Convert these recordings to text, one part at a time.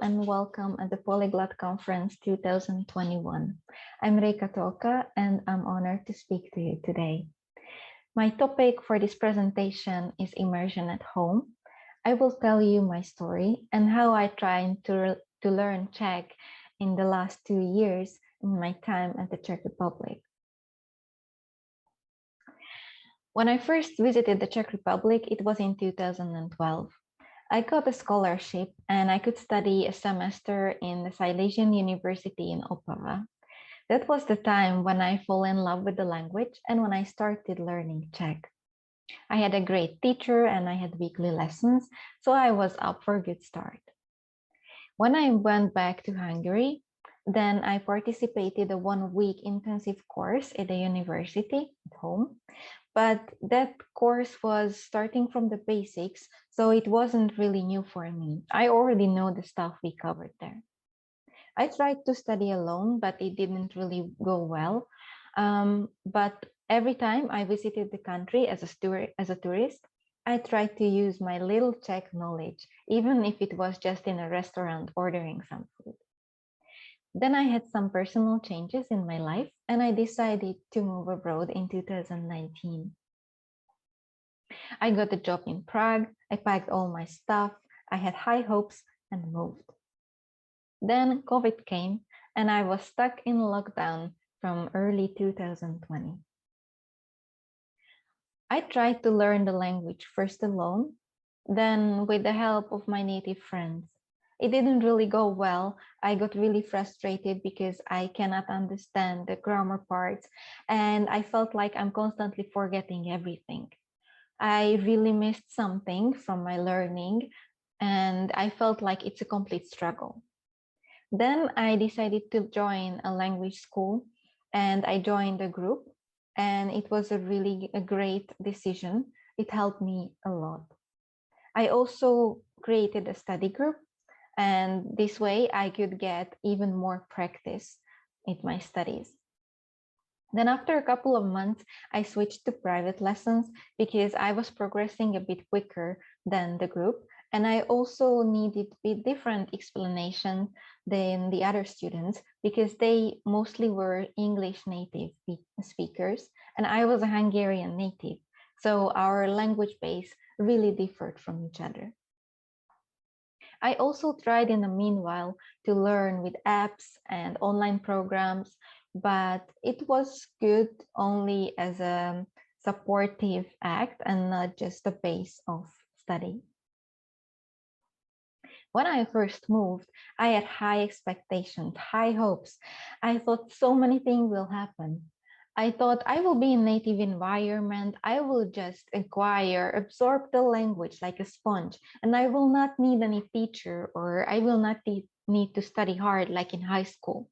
and welcome at the Polyglot Conference 2021. I'm Réka Tóka and I'm honored to speak to you today. My topic for this presentation is immersion at home. I will tell you my story and how I tried to learn Czech in the last 2 years in my time at the Czech Republic. When I first visited the Czech Republic, it was in 2012. I got a scholarship and I could study a semester in the Silesian University in Opava. That was the time when I fell in love with the language and when I started learning Czech. I had a great teacher and I had weekly lessons, so I was up for a good start. When I went back to Hungary, then I participated in a 1-week intensive course at the university at home. But that course was starting from the basics, so it wasn't really new for me. I already know the stuff we covered there. I tried to study alone, but it didn't really go well. But every time I visited the country as a tourist, I tried to use my little Czech knowledge, even if it was just in a restaurant ordering some food. Then I had some personal changes in my life and I decided to move abroad in 2019. I got a job in Prague, I packed all my stuff, I had high hopes and moved. Then COVID came and I was stuck in lockdown from early 2020. I tried to learn the language first alone, then with the help of my native friends. It didn't really go well. I got really frustrated because I cannot understand the grammar parts and I felt like I'm constantly forgetting everything. I really missed something from my learning and I felt like it's a complete struggle. Then I decided to join a language school and I joined a group and it was a great decision. It helped me a lot. I also created a study group. And this way I could get even more practice in my studies. Then after a couple of months, I switched to private lessons because I was progressing a bit quicker than the group. And I also needed a bit different explanation than the other students because they mostly were English native speakers and I was a Hungarian native. So our language base really differed from each other. I also tried in the meanwhile to learn with apps and online programs, but it was good only as a supportive act and not just the base of study. When I first moved, I had high expectations, high hopes. I thought so many things will happen. I thought I will be in native environment. I will just absorb the language like a sponge, and I will not need any teacher or I will not need to study hard like in high school.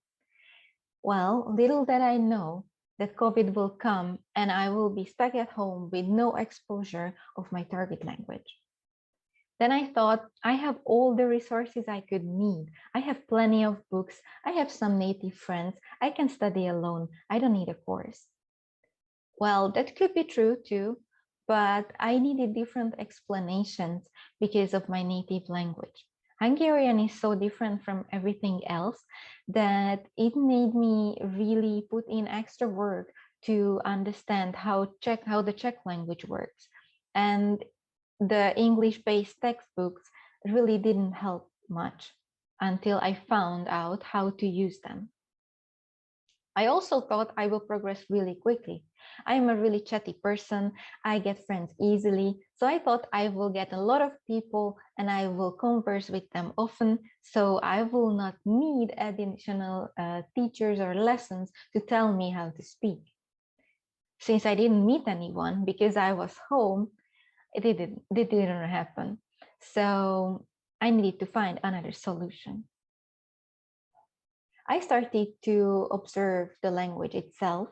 Well, little did I know that COVID will come and I will be stuck at home with no exposure of my target language. Then I thought I have all the resources I could need. I have plenty of books. I have some native friends. I can study alone. I don't need a course. Well, that could be true too, but I needed different explanations because of my native language. Hungarian is so different from everything else that it made me really put in extra work to understand how the Czech language works. And the English-based textbooks really didn't help much until I found out how to use them. I also thought I will progress really quickly. I'm a really chatty person. I get friends easily. So I thought I will get a lot of people and I will converse with them often. So I will not need additional teachers or lessons to tell me how to speak. Since I didn't meet anyone because I was home, it didn't happen. So I needed to find another solution. I started to observe the language itself.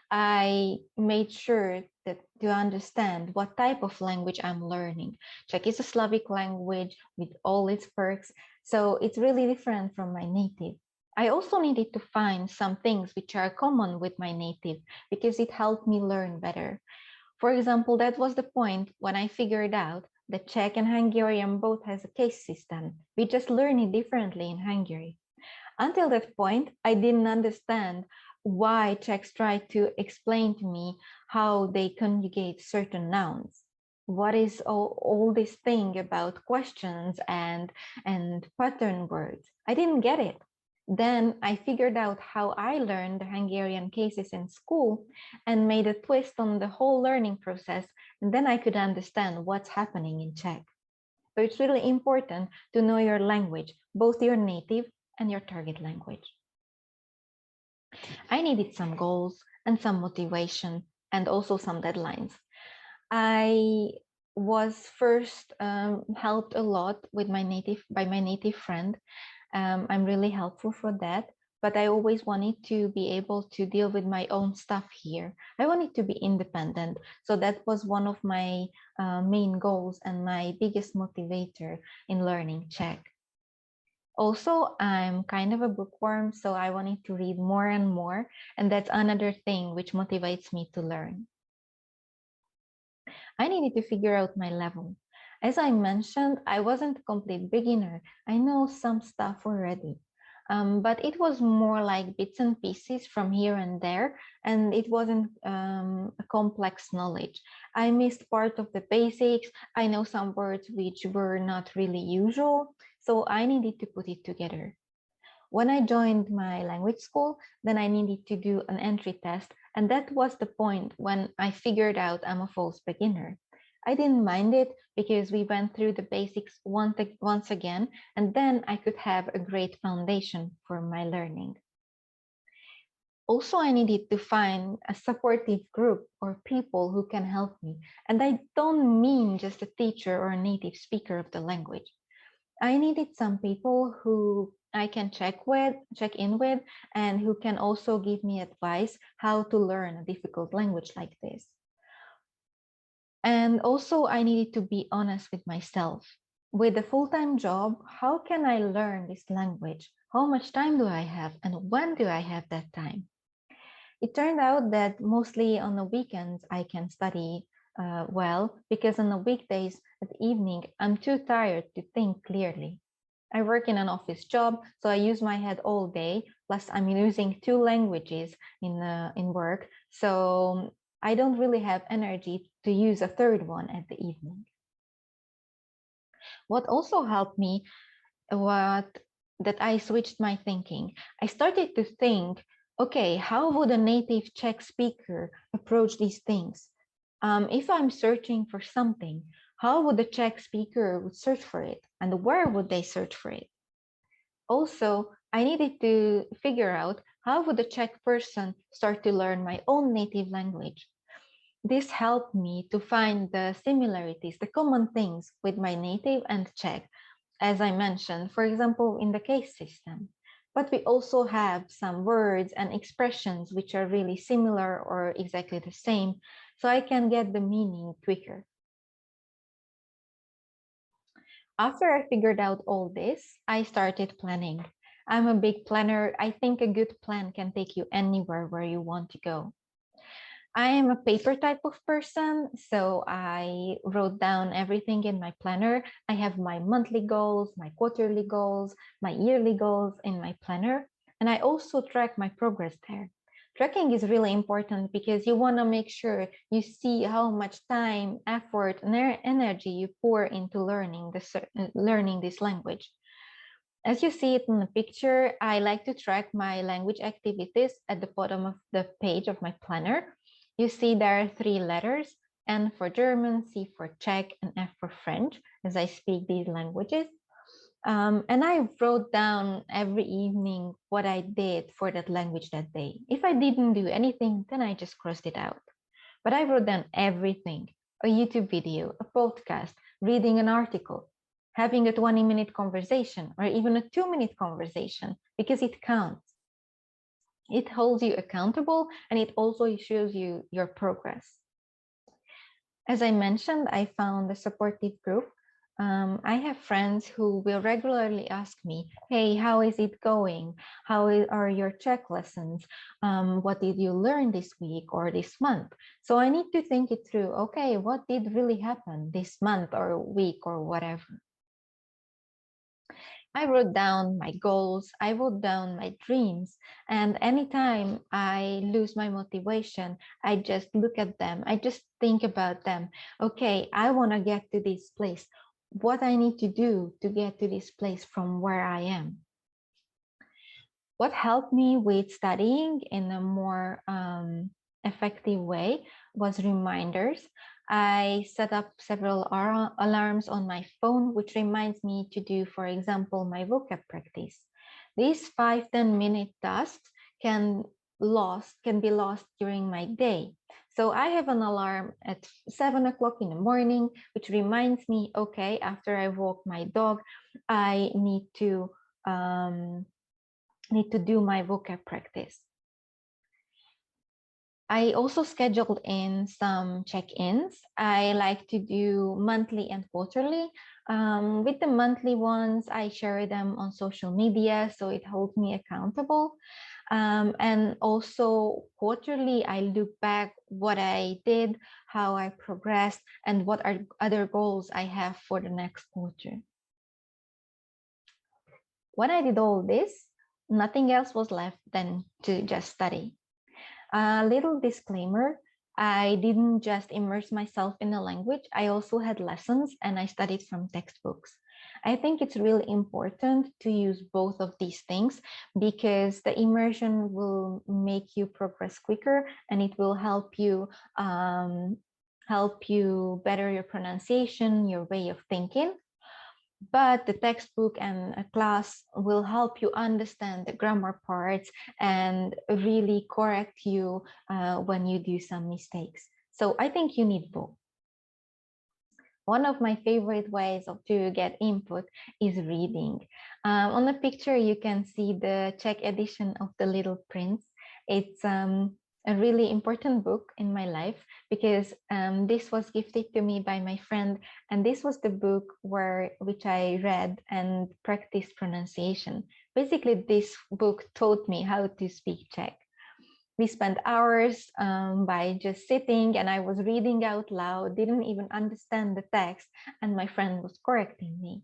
I made sure that to understand what type of language I'm learning. Czech is a Slavic language with all its perks, so it's really different from my native. I also needed to find some things which are common with my native because it helped me learn better. For example, that was the point when I figured out The Czech and Hungarian both has a case system. We just learn it differently in Hungary. Until that point, I didn't understand why Czechs try to explain to me how they conjugate certain nouns. What is all this thing about questions and pattern words? I didn't get it. Then I figured out how I learned the Hungarian cases in school and made a twist on the whole learning process. And then I could understand what's happening in Czech. So it's really important to know your language, both your native and your target language. I needed some goals and some motivation and also some deadlines. I was first helped a lot with my native friend. I'm really helpful for that, but I always wanted to be able to deal with my own stuff here. I wanted to be independent. So that was one of my main goals and my biggest motivator in learning Czech. Also, I'm kind of a bookworm, so I wanted to read more and more, and that's another thing which motivates me to learn. I needed to figure out my level. As I mentioned, I wasn't a complete beginner. I know some stuff already, but it was more like bits and pieces from here and there, and it wasn't a complex knowledge. I missed part of the basics. I know some words which were not really usual, so I needed to put it together. When I joined my language school, then I needed to do an entry test, and that was the point when I figured out I'm a false beginner. I didn't mind it because we went through the basics once again, and then I could have a great foundation for my learning. Also, I needed to find a supportive group or people who can help me. And I don't mean just a teacher or a native speaker of the language. I needed some people who I can check in with, and who can also give me advice how to learn a difficult language like this. And also, I needed to be honest with myself. With a full-time job, how can I learn this language? How much time do I have, and when do I have that time? It turned out that mostly on the weekends I can study well, because on the weekdays at the evening I'm too tired to think clearly. I work in an office job, so I use my head all day. Plus, I'm using 2 languages in work, so I don't really have energy to use a third one at the evening. What also helped me that I switched my thinking. I started to think, okay, how would a native Czech speaker approach these things? If I'm searching for something, how would the Czech speaker would search for it, and where would they search for it? Also, I needed to figure out how would a Czech person start to learn my own native language. This helped me to find the similarities, the common things with my native and Czech, as I mentioned, for example, in the case system. But we also have some words and expressions which are really similar or exactly the same, so I can get the meaning quicker. After I figured out all this, I started planning. I'm a big planner. I think a good plan can take you anywhere where you want to go. I am a paper type of person, so I wrote down everything in my planner. I have my monthly goals, my quarterly goals, my yearly goals in my planner, and I also track my progress there. Tracking is really important because you want to make sure you see how much time, effort, and energy you pour into learning this language. As you see it in the picture, I like to track my language activities at the bottom of the page of my planner. You see there are 3 letters, N for German, C for Czech, and F for French, as I speak these languages. And I wrote down every evening what I did for that language that day. If I didn't do anything, then I just crossed it out. But I wrote down everything: a YouTube video, a podcast, reading an article, having a 20-minute conversation, or even a 2-minute conversation, because it counts. It holds you accountable, and it also shows you your progress. As I mentioned, I found a supportive group. I have friends who will regularly ask me, hey, how is it going? Are your Czech lessons? What did you learn this week or this month? So I need to think it through. Okay, what did really happen this month or week or whatever? I wrote down my goals, I wrote down my dreams, and anytime I lose my motivation, I just look at them, I just think about them. Okay, I want to get to this place. What I need to do to get to this place from where I am. What helped me with studying in a more effective way was reminders. I set up several alarms on my phone, which reminds me to do, for example, my vocab practice. These 5-10 minute tasks can be lost during my day. So I have an alarm at 7 o'clock in the morning, which reminds me, okay, after I walk my dog, I need to do my vocab practice. I also scheduled in some check-ins. I like to do monthly and quarterly. With the monthly ones, I share them on social media, so it holds me accountable. And also quarterly, I look back what I did, how I progressed, and what are other goals I have for the next quarter. When I did all this, nothing else was left than to just study. A little disclaimer, I didn't just immerse myself in a language, I also had lessons and I studied from textbooks. I think it's really important to use both of these things because the immersion will make you progress quicker and it will help you better your pronunciation, your way of thinking. But the textbook and a class will help you understand the grammar parts and really correct you when you do some mistakes. So I think you need both. One of my favorite ways to get input is reading. On the picture, you can see the Czech edition of The Little Prince. It's a really important book in my life because this was gifted to me by my friend, and this was the book which I read and practiced pronunciation. Basically, this book taught me how to speak Czech. We spent hours by just sitting and I was reading out loud, didn't even understand the text, and my friend was correcting me.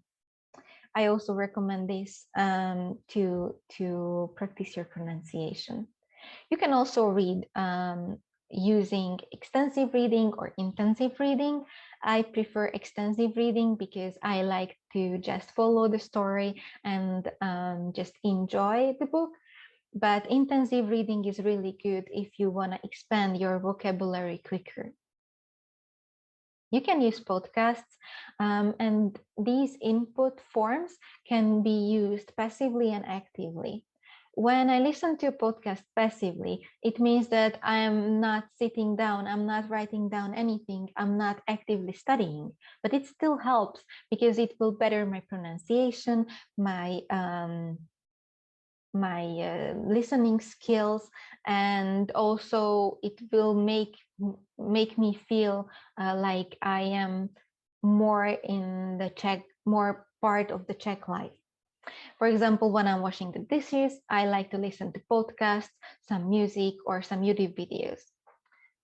I also recommend this to practice your pronunciation. You can also read using extensive reading or intensive reading. I prefer extensive reading because I like to just follow the story and just enjoy the book. But intensive reading is really good if you want to expand your vocabulary quicker. You can use podcasts, and these input forms can be used passively and actively. When I listen to a podcast passively, it means that I'm not sitting down, I'm not writing down anything, I'm not actively studying, but it still helps because it will better my pronunciation, my listening skills, and also it will make me feel like I am more in the Czech, more part of the Czech life. For example, when I'm washing the dishes, I like to listen to podcasts, some music, or some YouTube videos.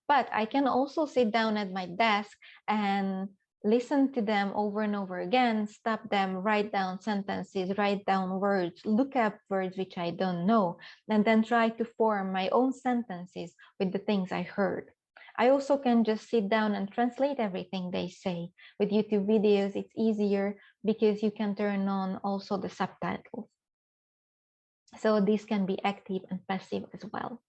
But I can also sit down at my desk and listen to them over and over again, stop them, write down sentences, write down words, look up words which I don't know, and then try to form my own sentences with the things I heard. I also can just sit down and translate everything they say. With YouTube videos, it's easier because you can turn on also the subtitles. So this can be active and passive as well.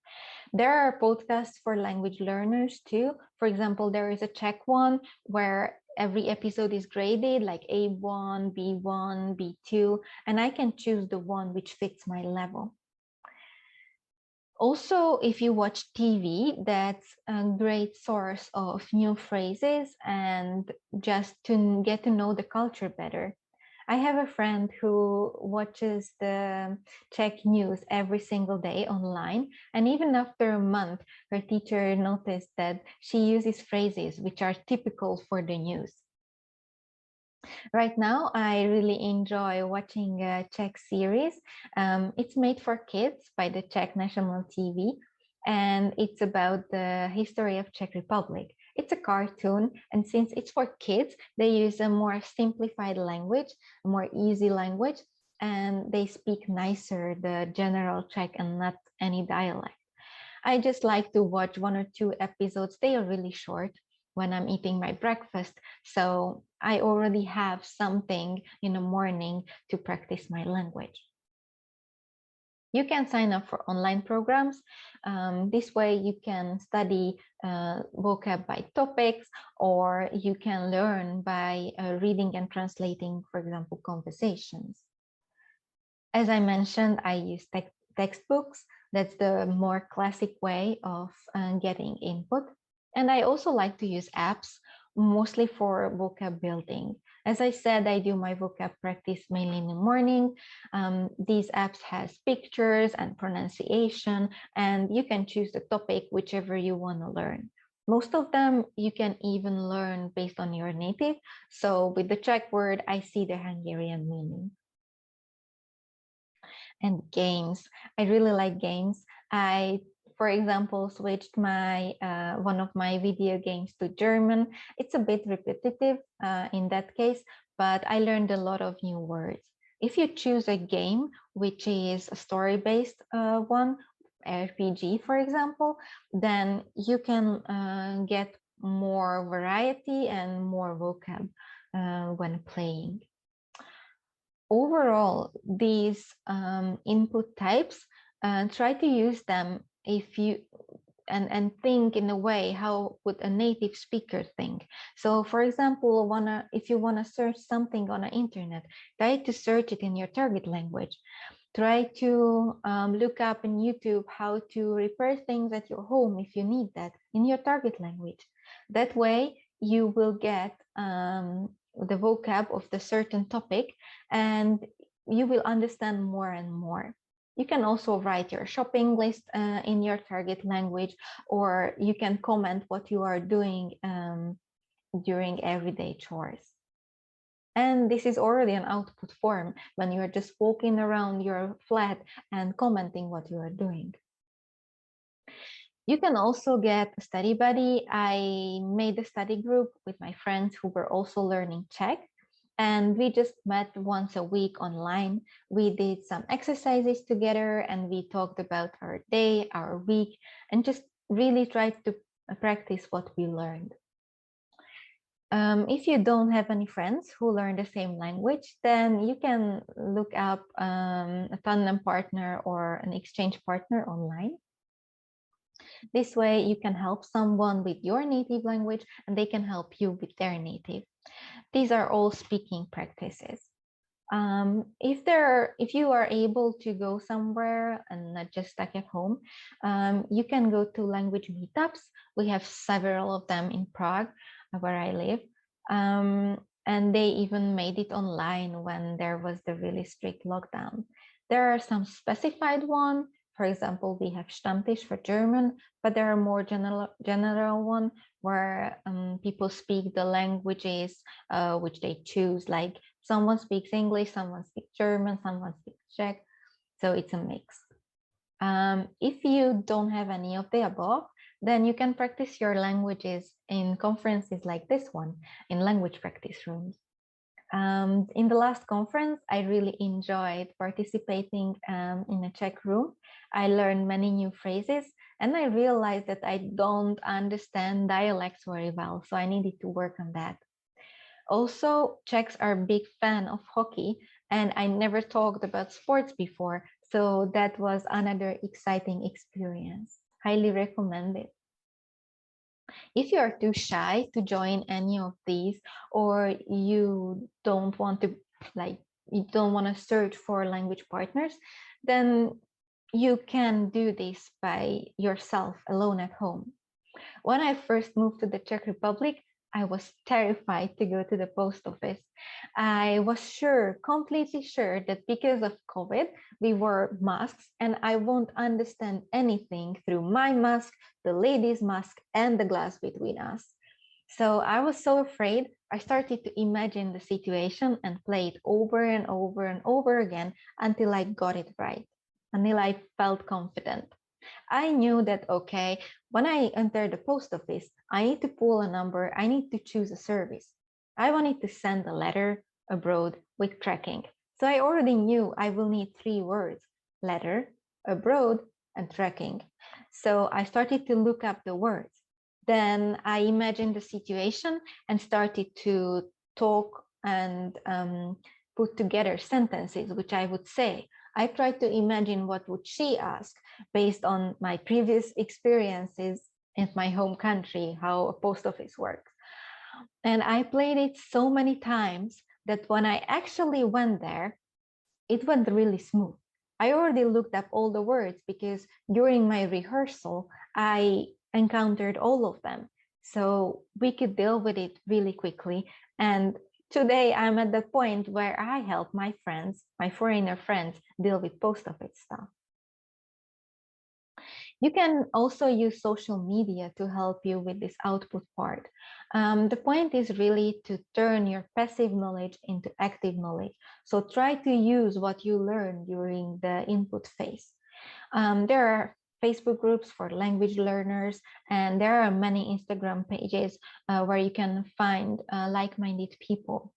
There are podcasts for language learners too. For example, there is a Czech one where every episode is graded like A1, B1, B2, and I can choose the one which fits my level. Also, if you watch TV, that's a great source of new phrases and just to get to know the culture better. I have a friend who watches the Czech news every single day online, and even after a month, her teacher noticed that she uses phrases which are typical for the news. Right now, I really enjoy watching a Czech series. It's made for kids by the Czech national TV, and it's about the history of Czech Republic. It's a cartoon, and since it's for kids, they use a more simplified language, a more easy language, and they speak nicer the general Czech and not any dialect. I just like to watch 1 or 2 episodes. They are really short when I'm eating my breakfast. So I already have something in the morning to practice my language. You can sign up for online programs. This way you can study vocab by topics, or you can learn by reading and translating, for example, conversations. As I mentioned, I use textbooks. That's the more classic way of getting input. And I also like to use apps, mostly for vocab building. As I said, I do my vocab practice mainly in the morning. These apps has pictures and pronunciation, and you can choose the topic, whichever you want to learn. Most of them you can even learn based on your native. So with the Czech word, I see the Hungarian meaning. And games. I really like games. I, for example, switched my one of my video games to German. It's a bit repetitive in that case, but I learned a lot of new words. If you choose a game which is a story-based one, RPG, for example, then you can get more variety and more vocab when playing. Overall, these input types, try to use them if you and think in a way how would a native speaker think. So for example, if you want to search something on the internet, try to search it in your target language. Try to look up in YouTube how to repair things at your home if you need that in your target language. That way you will get the vocab of the certain topic, and you will understand more and more. You can also write your shopping list in your target language, or you can comment what you are doing during everyday chores. And this is already an output form when you're just walking around your flat and commenting what you are doing. You can also get a study buddy. I made a study group with my friends who were also learning Czech, and we just met once a week online. We did some exercises together, and we talked about our day, our week, and just really tried to practice what we learned. If you don't have any friends who learn the same language, then you can look up a tandem partner or an exchange partner online. This way you can help someone with your native language and they can help you with their native. These are all speaking practices. If you are able to go somewhere and not just stuck at home, you can go to language meetups. We have several of them in Prague, where I live. And they even made it online when there was the really strict lockdown. There are some specified ones. For example, we have Stammtisch for German, but there are more general one where people speak the languages which they choose. Like someone speaks English, someone speaks German, someone speaks Czech. So it's a mix. If you don't have any of the above, then you can practice your languages in conferences like this one, in language practice rooms. In the last conference, I really enjoyed participating in a Czech room. I learned many new phrases, and I realized that I don't understand dialects very well, so I needed to work on that. Also, Czechs are a big fan of hockey, and I never talked about sports before, so that was another exciting experience. Highly recommend it. If you are too shy to join any of these, or you don't want to search for language partners, then you can do this by yourself alone at home. When I first moved to the Czech Republic, I was terrified to go to the post office. I was completely sure that because of COVID, we wore masks and I won't understand anything through my mask, the lady's mask, and the glass between us. So I was so afraid, I started to imagine the situation and play it over and over and over again until I got it right, until I felt confident. I knew that, okay, when I enter the post office, I need to pull a number, I need to choose a service. I wanted to send a letter abroad with tracking. So I already knew I will need 3 words: letter, abroad, and tracking. So I started to look up the words. Then I imagined the situation and started to talk and put together sentences which I would say. I tried to imagine what would she ask based on my previous experiences in my home country, how a post office works. And I played it so many times that when I actually went there, it went really smooth. I already looked up all the words because during my rehearsal, I encountered all of them. So we could deal with it really quickly. And today I'm at the point where I help my friends, my foreigner friends, deal with post office stuff. You can also use social media to help you with this output part. The point is really to turn your passive knowledge into active knowledge. So try to use what you learn during the input phase. There are Facebook groups for language learners, and there are many Instagram pages where you can find like-minded people.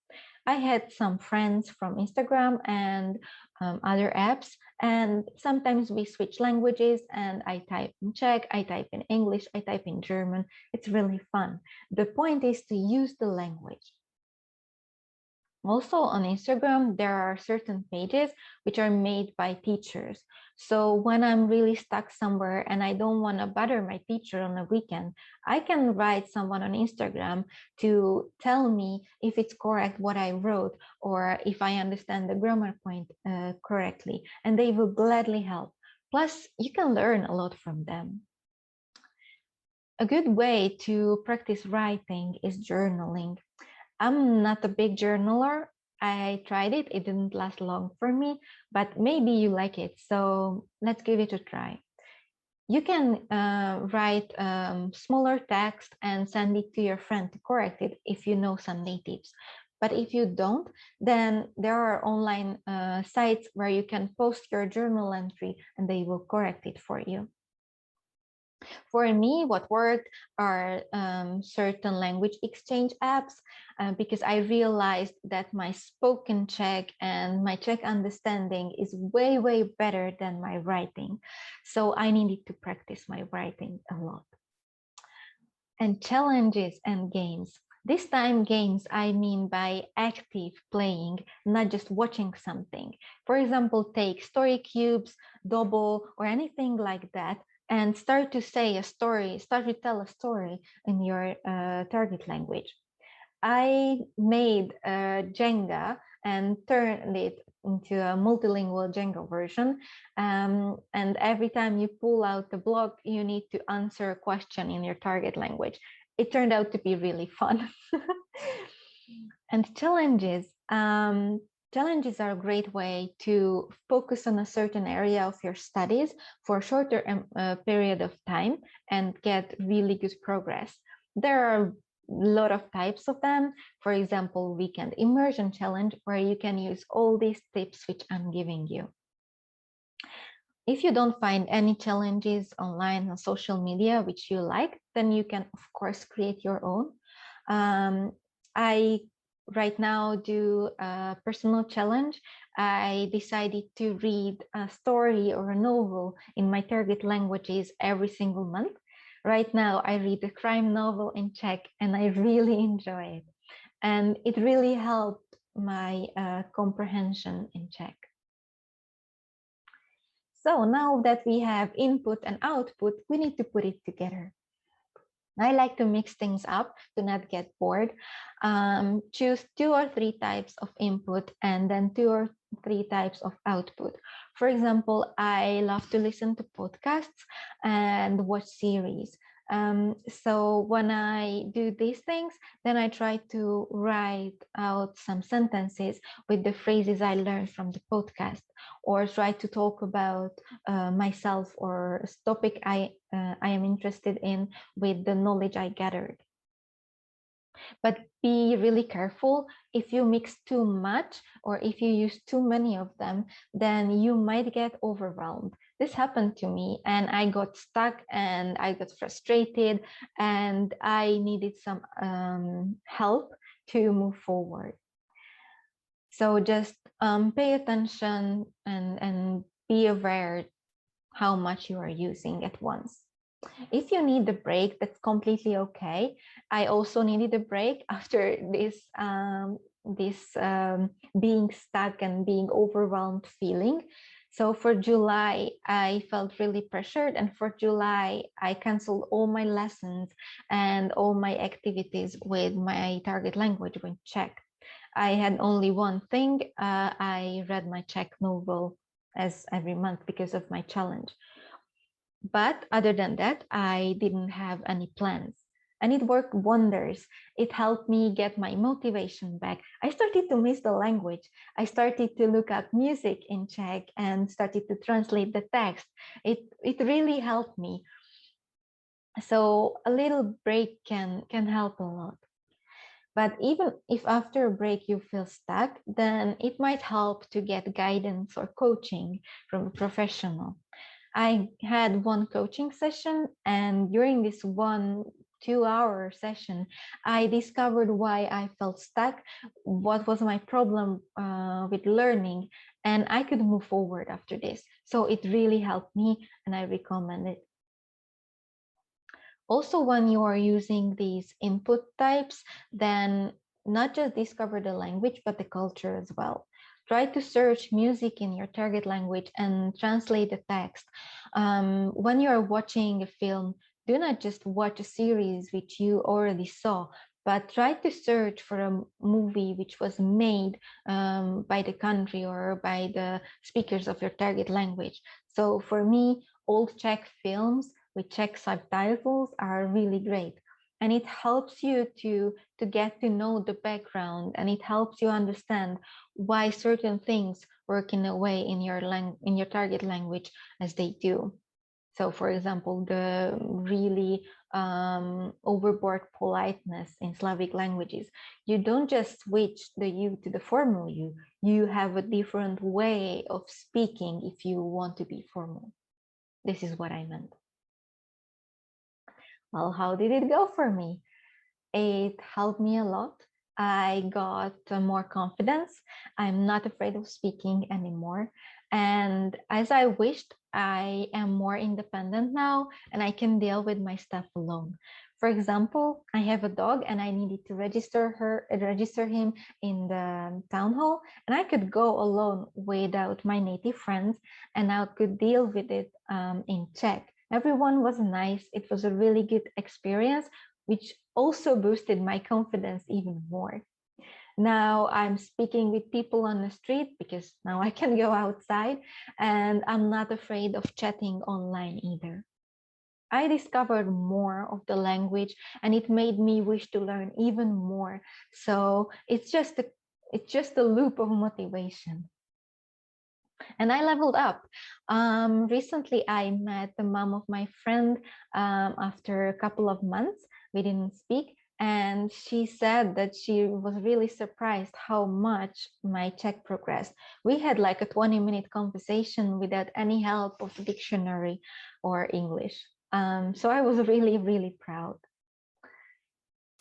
I had some friends from Instagram and other apps, and sometimes we switch languages and I type in Czech, I type in English, I type in German. It's really fun. The point is to use the language. Also on Instagram, there are certain pages which are made by teachers. So when I'm really stuck somewhere and I don't want to bother my teacher on a weekend, I can write someone on Instagram to tell me if it's correct what I wrote or if I understand the grammar point correctly, and they will gladly help. Plus, you can learn a lot from them. A good way to practice writing is journaling. I'm not a big journaler. I tried it. It didn't last long for me, but maybe you like it. So let's give it a try. You can write smaller text and send it to your friend to correct it if you know some natives. But if you don't, then there are online sites where you can post your journal entry and they will correct it for you. For me, what worked are certain language exchange apps because I realized that my spoken Czech and my Czech understanding is way, way better than my writing. So I needed to practice my writing a lot. And challenges and games. This time games I mean by active playing, not just watching something. For example, take story cubes, double, or anything like that, and start to say a story, start to tell a story in your target language. I made a Jenga and turned it into a multilingual Jenga version. And every time you pull out the block, you need to answer a question in your target language. It turned out to be really fun. And challenges. Challenges are a great way to focus on a certain area of your studies for a shorter period of time and get really good progress. There are a lot of types of them. For example, weekend immersion challenge, where you can use all these tips which I'm giving you. If you don't find any challenges online on social media which you like, then you can of course create your own. I right now do a personal challenge. I decided to read a story or a novel in my target languages every single month. Right now I read a crime novel in Czech and I really enjoy it. And it really helped my comprehension in Czech. So now that we have input and output, we need to put it together. I like to mix things up to not get bored. Choose 2 or 3 types of input and then 2 or 3 types of output. For example, I love to listen to podcasts and watch series. So when I do these things, then I try to write out some sentences with the phrases I learned from the podcast, or try to talk about myself or a topic I am interested in with the knowledge I gathered. But be really careful. If you mix too much or if you use too many of them, then you might get overwhelmed. This happened to me and I got stuck and I got frustrated and I needed some help to move forward. So just pay attention and be aware how much you are using at once. If you need a break, that's completely okay. I also needed a break after this being stuck and being overwhelmed feeling. So for July, I felt really pressured, and for July, I canceled all my lessons and all my activities with my target language with Czech. I had only one thing. I read my Czech novel as every month because of my challenge. But other than that, I didn't have any plans. And it worked wonders. It helped me get my motivation back. I started to miss the language. I started to look up music in Czech and started to translate the text. It really helped me. So a little break can help a lot. But even if after a break you feel stuck, then it might help to get guidance or coaching from a professional. I had one coaching session, and during this 1 2 hour session, I discovered why I felt stuck, what was my problem with learning, and I could move forward after this. So it really helped me, and I recommend it. Also, when you are using these input types, then not just discover the language, but the culture as well. Try to search music in your target language and translate the text. When you are watching a film, do not just watch a series which you already saw, but try to search for a movie which was made by the country or by the speakers of your target language. So for me, old Czech films with Czech subtitles are really great. And it helps you to get to know the background, and it helps you understand why certain things work in a way in your target language as they do. So for example, the really overboard politeness in Slavic languages, you don't just switch the you to the formal you have a different way of speaking if you want to be formal. This is what I meant. Well, how did it go for me? It helped me a lot. I got more confidence. I'm not afraid of speaking anymore. And as I wished, I am more independent now and I can deal with my stuff alone. For example, I have a dog and I needed to register him in the town hall, and I could go alone without my native friends, and I could deal with it in Czech. Everyone was nice. It was a really good experience, which also boosted my confidence even more. Now I'm speaking with people on the street because now I can go outside, and I'm not afraid of chatting online either. I discovered more of the language and it made me wish to learn even more. So it's just a loop of motivation. And I leveled up. Recently, I met the mom of my friend after a couple of months. We didn't speak. And she said that she was really surprised how much my Czech progressed. We had like a 20-minute conversation without any help of dictionary or English. So I was really, really proud.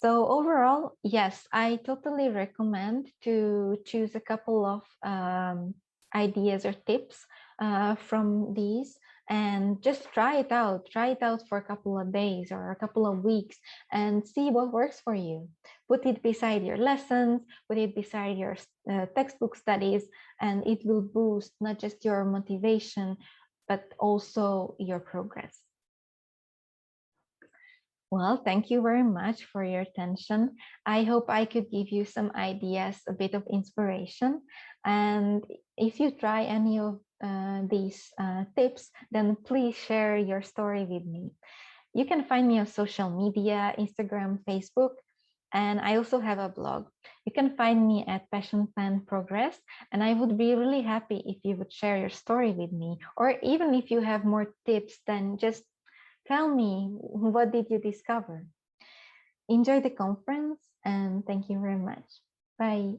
So overall, yes, I totally recommend to choose a couple of ideas or tips from these and just try it out. Try it out for a couple of days or a couple of weeks and see what works for you. Put it beside your lessons, put it beside your textbook studies, and it will boost not just your motivation, but also your progress. Well, thank you very much for your attention. I hope I could give you some ideas, a bit of inspiration. And if you try any of these tips, then please share your story with me. You can find me on social media, Instagram, Facebook, and I also have a blog. You can find me at Passion Plan Progress, and I would be really happy if you would share your story with me, or even if you have more tips, then just tell me, what did you discover? Enjoy the conference And thank you very much. Bye.